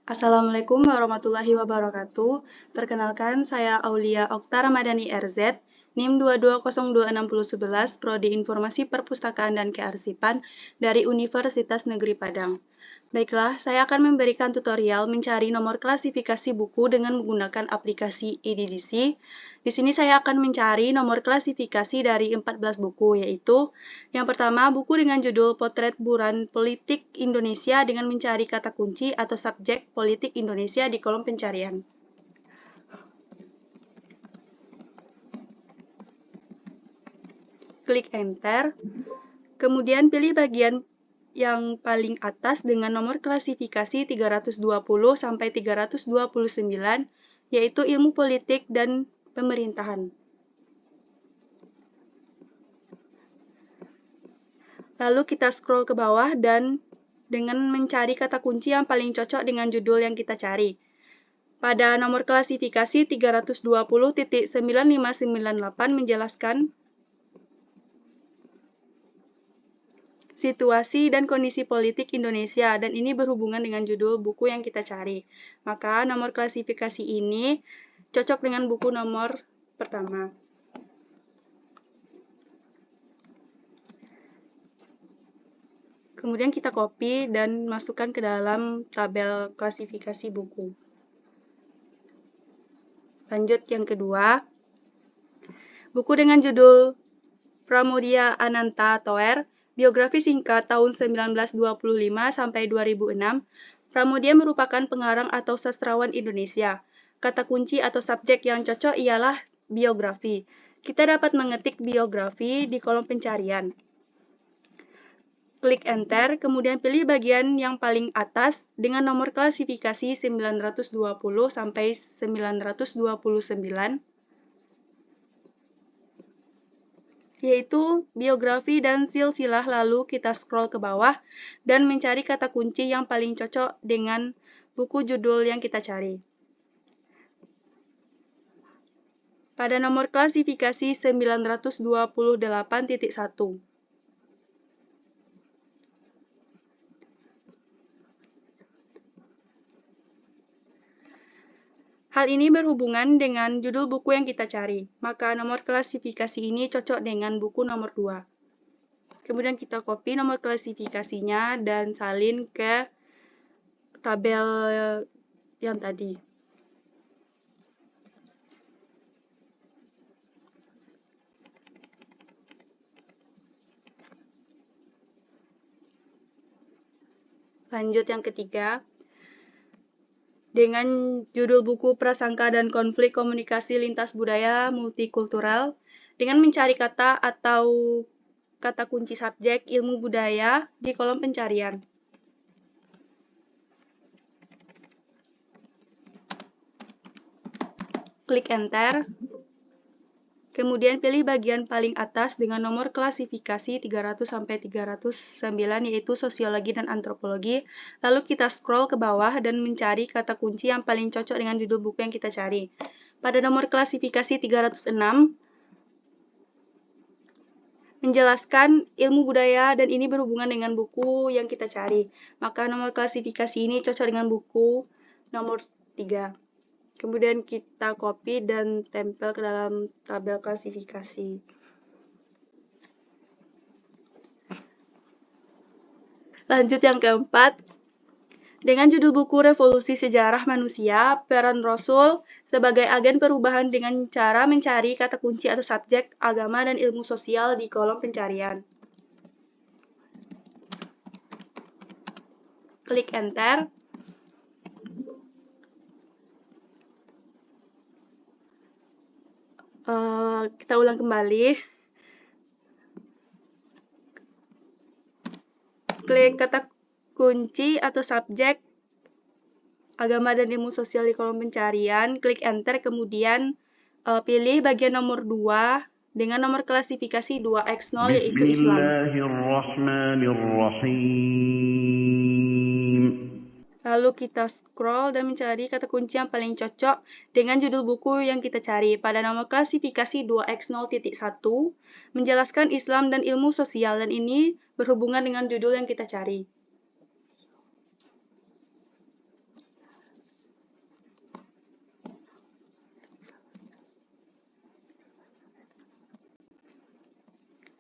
Assalamualaikum warahmatullahi wabarakatuh. Perkenalkan, saya Aulia Okta Ramadhani RZ, NIM 2202611, Prodi Informasi Perpustakaan dan Kearsipan dari Universitas Negeri Padang. Baiklah, saya akan memberikan tutorial mencari nomor klasifikasi buku dengan menggunakan aplikasi eDDC. Di sini saya akan mencari nomor klasifikasi dari 14 buku, yaitu yang pertama, buku dengan judul Potret Buran Politik Indonesia dengan mencari kata kunci atau subjek politik Indonesia di kolom pencarian. Klik Enter, kemudian pilih bagian yang paling atas dengan nomor klasifikasi 320 sampai 329, yaitu ilmu politik dan pemerintahan. Lalu kita scroll ke bawah dan dengan mencari kata kunci yang paling cocok dengan judul yang kita cari. Pada nomor klasifikasi 320.9598 menjelaskan situasi dan kondisi politik Indonesia, dan ini berhubungan dengan judul buku yang kita cari. Maka nomor klasifikasi ini cocok dengan buku nomor pertama. Kemudian kita copy dan masukkan ke dalam tabel klasifikasi buku. Lanjut yang kedua, buku dengan judul Pramoedya Ananta Toer, biografi singkat tahun 1925 sampai 2006. Pramoedya merupakan pengarang atau sastrawan Indonesia. Kata kunci atau subjek yang cocok ialah biografi. Kita dapat mengetik biografi di kolom pencarian. Klik Enter, kemudian pilih bagian yang paling atas dengan nomor klasifikasi 920 sampai 929. Yaitu biografi dan silsilah, lalu kita scroll ke bawah dan mencari kata kunci yang paling cocok dengan buku judul yang kita cari. Pada nomor klasifikasi 928.1. Hal ini berhubungan dengan judul buku yang kita cari, maka nomor klasifikasi ini cocok dengan buku nomor 2. Kemudian kita copy nomor klasifikasinya dan salin ke tabel yang tadi. Lanjut yang ketiga, dengan judul buku Prasangka dan Konflik Komunikasi Lintas Budaya Multikultural, dengan mencari kata atau kata kunci subjek ilmu budaya di kolom pencarian. Klik Enter, kemudian pilih bagian paling atas dengan nomor klasifikasi 300 sampai 309, yaitu sosiologi dan antropologi. Lalu kita scroll ke bawah dan mencari kata kunci yang paling cocok dengan judul buku yang kita cari. Pada nomor klasifikasi 306 menjelaskan ilmu budaya, dan ini berhubungan dengan buku yang kita cari. Maka nomor klasifikasi ini cocok dengan buku nomor 3. Kemudian kita copy dan tempel ke dalam tabel klasifikasi. Lanjut yang keempat, dengan judul buku Revolusi Sejarah Manusia, peran Rasul sebagai agen perubahan dengan cara mencari kata kunci atau subjek agama dan ilmu sosial di kolom pencarian. Klik Enter. Kita ulang kembali. Klik kata kunci atau subjek agama dan ilmu sosial di kolom pencarian, klik Enter, kemudian pilih bagian nomor 2 dengan nomor klasifikasi 2x0, yaitu Islam. Lalu kita scroll dan mencari kata kunci yang paling cocok dengan judul buku yang kita cari. Pada nomor klasifikasi 2x0.1 menjelaskan Islam dan ilmu sosial, dan ini berhubungan dengan judul yang kita cari.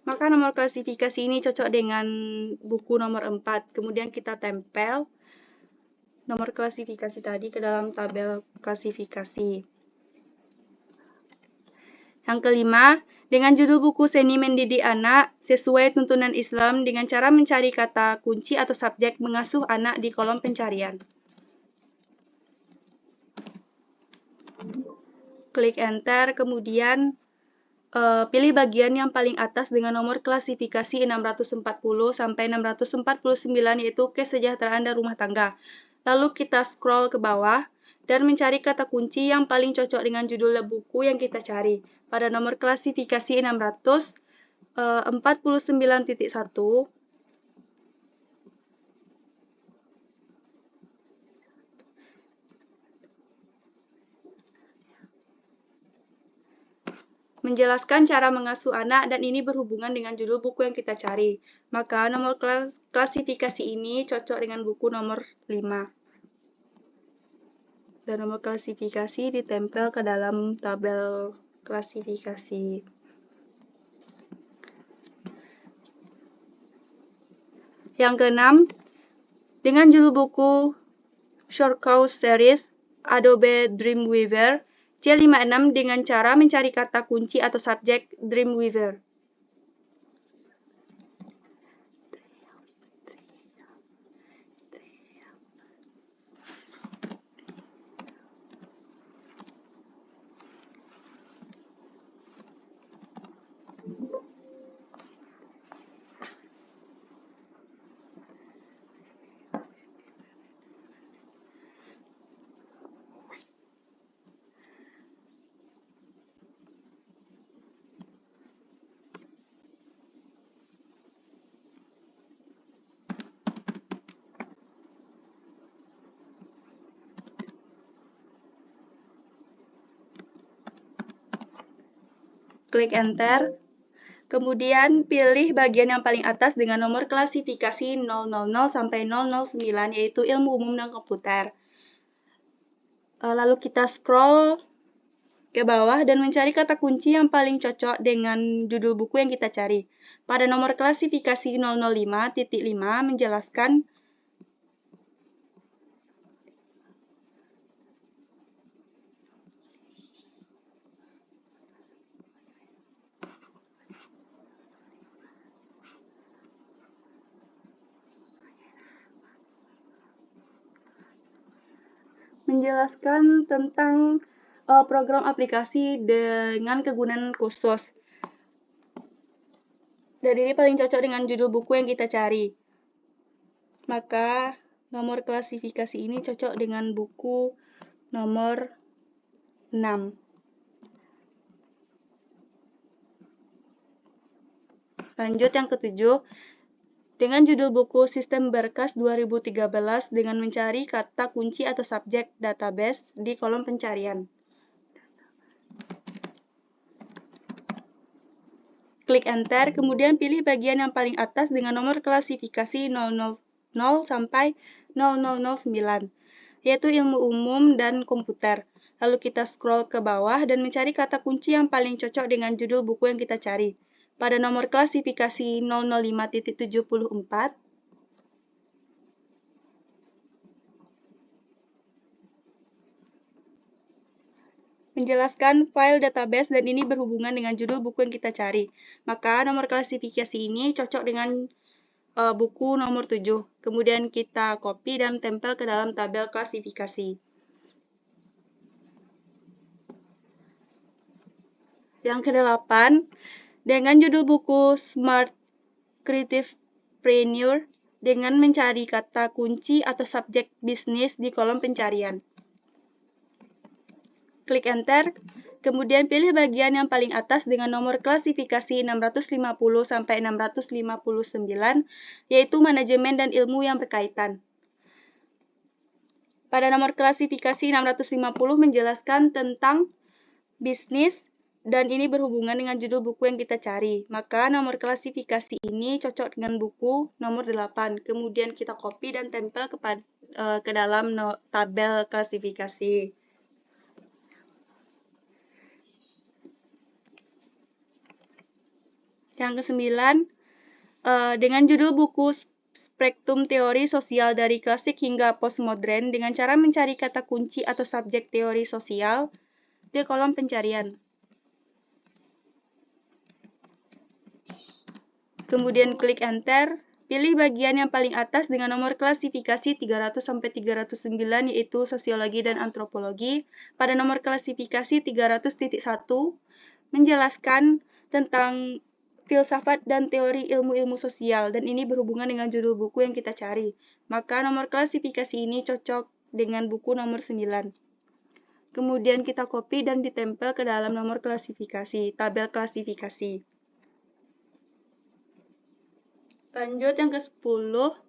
Maka nomor klasifikasi ini cocok dengan buku nomor 4. Kemudian kita tempel nomor klasifikasi tadi ke dalam tabel klasifikasi. Yang kelima, dengan judul buku Seni Mendidik Anak sesuai tuntunan Islam dengan cara mencari kata kunci atau subjek mengasuh anak di kolom pencarian. Klik Enter, kemudian pilih bagian yang paling atas dengan nomor klasifikasi 640 sampai 649 yaitu kesejahteraan dan rumah tangga. Lalu kita scroll ke bawah dan mencari kata kunci yang paling cocok dengan judul buku yang kita cari. Pada nomor klasifikasi 649.1 menjelaskan cara mengasuh anak dan ini berhubungan dengan judul buku yang kita cari. Maka nomor klasifikasi ini cocok dengan buku nomor 5. Dan nomor klasifikasi ditempel ke dalam tabel klasifikasi. Yang keenam, dengan judul buku Short Course Series Adobe Dreamweaver C56 dengan cara mencari kata kunci atau subjek Dreamweaver. Klik Enter, kemudian pilih bagian yang paling atas dengan nomor klasifikasi 000 sampai 009 yaitu ilmu umum dan komputer. Lalu kita scroll ke bawah dan mencari kata kunci yang paling cocok dengan judul buku yang kita cari. Pada nomor klasifikasi 005.5 menjelaskan tentang program aplikasi dengan kegunaan khusus. Dan ini paling cocok dengan judul buku yang kita cari. Maka nomor klasifikasi ini cocok dengan buku nomor 6. Lanjut yang ketujuh, dengan judul buku Sistem Berkas 2013 dengan mencari kata kunci atau subjek database di kolom pencarian. Klik Enter, kemudian pilih bagian yang paling atas dengan nomor klasifikasi 000 sampai 0009, yaitu ilmu umum dan komputer. Lalu kita scroll ke bawah dan mencari kata kunci yang paling cocok dengan judul buku yang kita cari. Pada nomor klasifikasi 005.74, menjelaskan file database dan ini berhubungan dengan judul buku yang kita cari. Maka nomor klasifikasi ini cocok dengan buku nomor 7. Kemudian kita copy dan tempel ke dalam tabel klasifikasi. Yang ke-8, dengan judul buku Smart Creativepreneur dengan mencari kata kunci atau subjek bisnis di kolom pencarian. Klik Enter, kemudian pilih bagian yang paling atas dengan nomor klasifikasi 650 sampai 659, yaitu manajemen dan ilmu yang berkaitan. Pada nomor klasifikasi 650 menjelaskan tentang bisnis, dan ini berhubungan dengan judul buku yang kita cari. Maka nomor klasifikasi ini cocok dengan buku nomor 8. Kemudian kita copy dan tempel ke dalam tabel klasifikasi. Yang kesembilan, dengan judul buku Spektrum Teori Sosial dari Klasik hingga Postmodern dengan cara mencari kata kunci atau subjek teori sosial di kolom pencarian. Kemudian klik Enter, pilih bagian yang paling atas dengan nomor klasifikasi 300-309 yaitu Sosiologi dan Antropologi. Pada nomor klasifikasi 300.1 menjelaskan tentang filsafat dan teori ilmu-ilmu sosial, dan ini berhubungan dengan judul buku yang kita cari. Maka nomor klasifikasi ini cocok dengan buku nomor 9. Kemudian kita copy dan ditempel ke dalam nomor klasifikasi, tabel klasifikasi. Lanjut yang ke-10.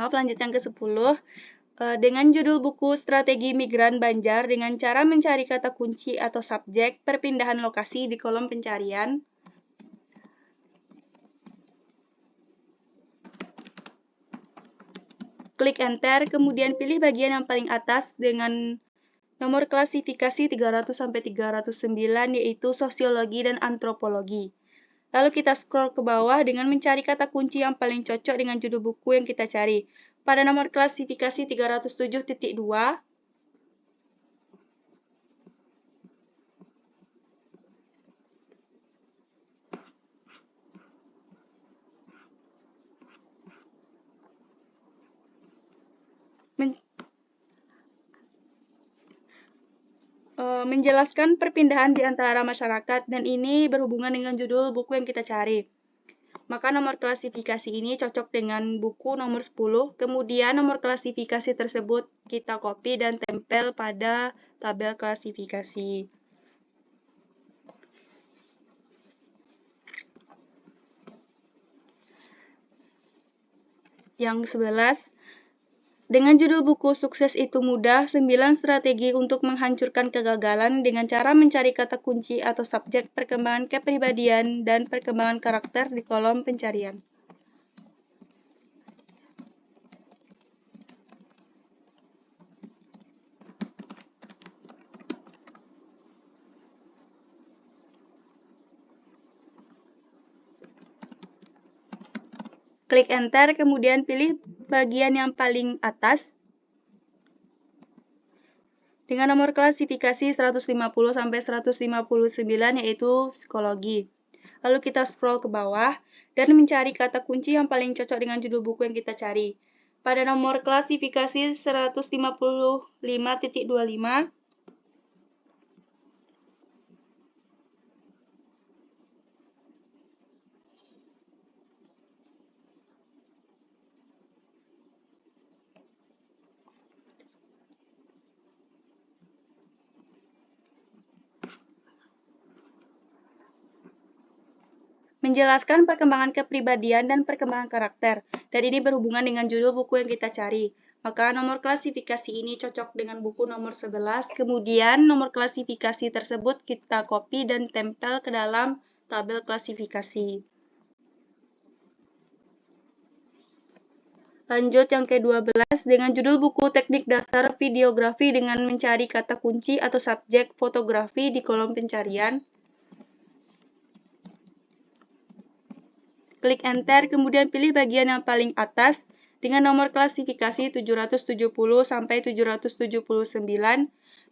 Lanjut yang ke-10. Dengan judul buku Strategi Migran Banjar dengan cara mencari kata kunci atau subjek perpindahan lokasi di kolom pencarian. Klik Enter, kemudian pilih bagian yang paling atas dengan nomor klasifikasi 300-309 yaitu Sosiologi dan Antropologi. Lalu kita scroll ke bawah dengan mencari kata kunci yang paling cocok dengan judul buku yang kita cari. Pada nomor klasifikasi 307.2, menjelaskan perpindahan di antara masyarakat, dan ini berhubungan dengan judul buku yang kita cari. Maka nomor klasifikasi ini cocok dengan buku nomor 10, kemudian nomor klasifikasi tersebut kita copy dan tempel pada tabel klasifikasi. Yang 11, dengan judul buku Sukses Itu Mudah, 9 strategi untuk menghancurkan kegagalan dengan cara mencari kata kunci atau subjek perkembangan kepribadian dan perkembangan karakter di kolom pencarian. Klik Enter, kemudian pilih bagian yang paling atas dengan nomor klasifikasi 150-159 yaitu Psikologi. Lalu kita scroll ke bawah dan mencari kata kunci yang paling cocok dengan judul buku yang kita cari. Pada nomor klasifikasi 155.25, menjelaskan perkembangan kepribadian dan perkembangan karakter, dan ini berhubungan dengan judul buku yang kita cari. Maka nomor klasifikasi ini cocok dengan buku nomor 11, kemudian nomor klasifikasi tersebut kita copy dan tempel ke dalam tabel klasifikasi. Lanjut yang ke-12 dengan judul buku Teknik Dasar Videografi dengan mencari kata kunci atau subjek fotografi di kolom pencarian. Klik Enter, kemudian pilih bagian yang paling atas dengan nomor klasifikasi 770-779,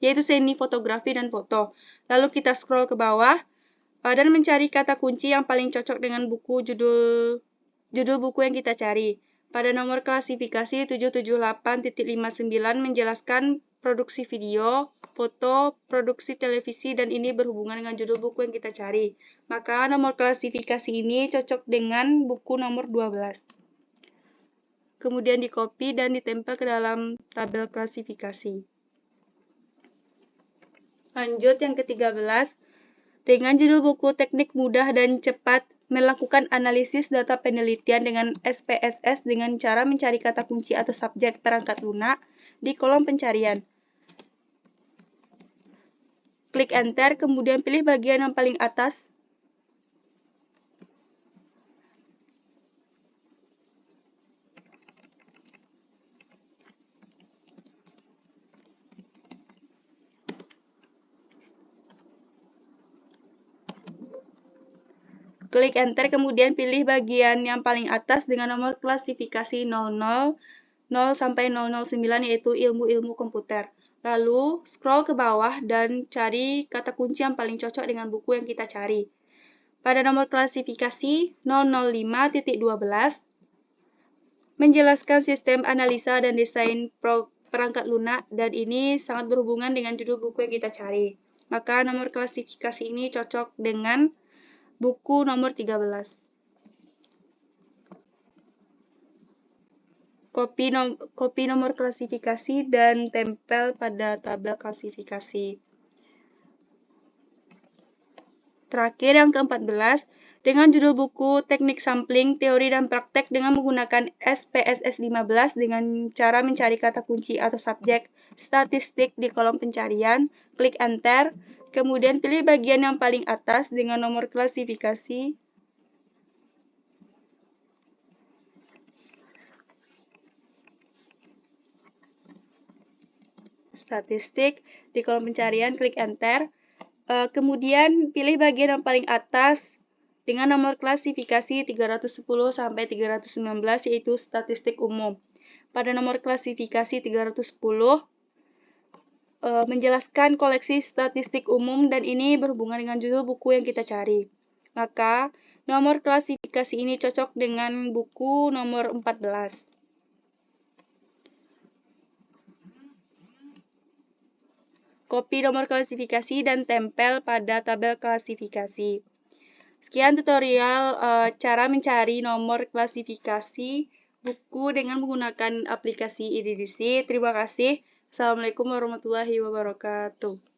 yaitu seni fotografi dan foto. Lalu kita scroll ke bawah dan mencari kata kunci yang paling cocok dengan judul buku yang kita cari. Pada nomor klasifikasi 778.59 menjelaskan produksi video, foto, produksi televisi, dan ini berhubungan dengan judul buku yang kita cari. Maka nomor klasifikasi ini cocok dengan buku nomor 12. Kemudian di-copy dan ditempel ke dalam tabel klasifikasi. Lanjut yang ke-13, dengan judul buku Teknik Mudah dan Cepat melakukan analisis data penelitian dengan SPSS dengan cara mencari kata kunci atau subjek perangkat lunak di kolom pencarian. Klik Enter, kemudian pilih bagian yang paling atas Klik enter, kemudian pilih bagian yang paling atas dengan nomor klasifikasi 00, 0 sampai 009 yaitu ilmu-ilmu komputer. Lalu scroll ke bawah dan cari kata kunci yang paling cocok dengan buku yang kita cari. Pada nomor klasifikasi 005.12, menjelaskan sistem analisa dan desain perangkat lunak, dan ini sangat berhubungan dengan judul buku yang kita cari. Maka nomor klasifikasi ini cocok dengan buku nomor 13. Kopi nomor klasifikasi dan tempel pada tabel klasifikasi. Terakhir yang ke-14, dengan judul buku Teknik Sampling, Teori dan Praktek dengan menggunakan SPSS 15 dengan cara mencari kata kunci atau subjek statistik di kolom pencarian, klik enter, kemudian pilih bagian yang paling atas dengan nomor klasifikasi. Statistik di kolom pencarian, klik enter. Kemudian pilih bagian yang paling atas dengan nomor klasifikasi 310 sampai 319 yaitu statistik umum. Pada nomor klasifikasi 310 menjelaskan koleksi statistik umum, dan ini berhubungan dengan judul buku yang kita cari. Maka nomor klasifikasi ini cocok dengan buku nomor 14. Kopi nomor klasifikasi dan tempel pada tabel klasifikasi. Sekian tutorial cara mencari nomor klasifikasi buku dengan menggunakan aplikasi e-edisi. Terima kasih. Assalamualaikum warahmatullahi wabarakatuh.